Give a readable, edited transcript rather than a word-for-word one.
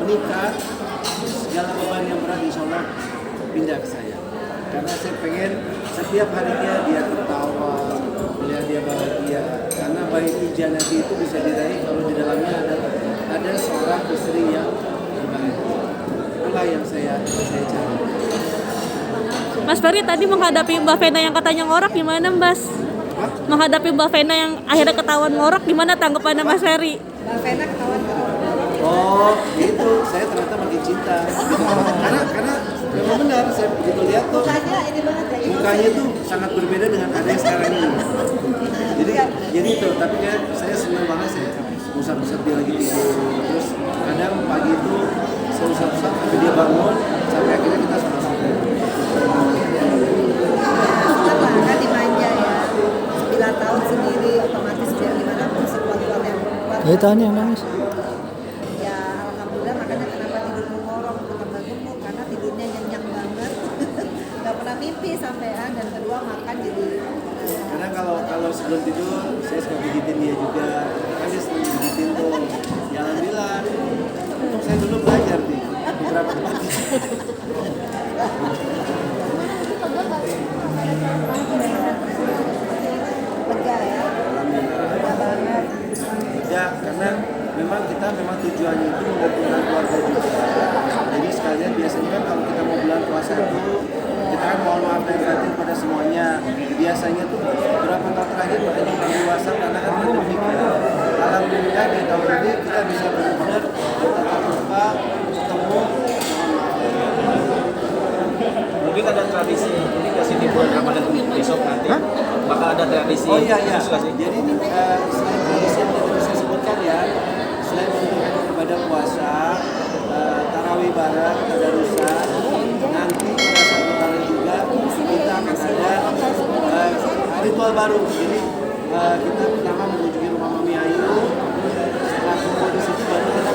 menikah, segala beban yang berat insya Allah pindah ke saya. Karena saya pengen setiap harinya dia tertawa, melihat dia bahagia. Karena bayi jannati itu bisa diraih kalau di dalamnya ada seorang istri yang bahagia. Itulah yang saya cari. Mas Ferry tadi menghadapi Mbak Vena yang katanya ngorok gimana, Mas? Menghadapi Mbak Vena yang akhirnya ketahuan ngorok gimana tanggapannya Mas Ferry? Mbak Vena ketahuan. Oh, itu saya ternyata makin cinta. Karena memang benar saya begitu lihat tuh Mukanya ini banget ya. mukanya tuh sangat berbeda dengan ada yang sekarang ini. Jadi itu, tapi kan saya senang banget saya pusat-pusat dia lagi tidur. Terus kadang pagi itu saya usap-usap sampai dia bangun sampai akhirnya kita sama-sama. Setelah kan dimanja ya. 9 tahun sendiri otomatis biar gimana pun si kuat-kuat yang kuat. Ya tanya nangis. Ya alhamdulillah makanya kenapa tidurmu ngorok tambah gemuk karena tidurnya nyenyak banget. Gak pernah mimpi sampean dan kedua makan jadi Karena kalau sebelum tidur saya suka pijitin dia juga. Kan dia sering pijitin tuh. Ya alhamdulillah. Untuk saya dulu belajar nih beberapa tempat. lega ya. Lega banget. Ya, karena memang kita tujuannya itu mengumpulkan keluarga juga. Jadi sekalian biasanya kan kalau kita mau bulan puasa itu kita kan mohon maaf dan batin pada semuanya. Biasanya tuh beberapa tahun terakhir makanya di WhatsApp karena kan pandemi. Alhamdulillah di tahun ini kita bisa benar-benar bertatap muka, ketemu. Mungkin ada tradisi ini kasih di bulan Ramadan besok nanti bakal ada tradisi. Oh iya. khusus nggak sih? Jadi ini selain tradisi yang tadi saya sebutkan ya, selain menunjukkan ibadah puasa, tarawih bareng, tadarusan, nanti pada saat lebaran juga kita akan ada ritual baru. Jadi kita pertama mengunjungi rumah Mami Ayu, setelah kumpul di situ baru kita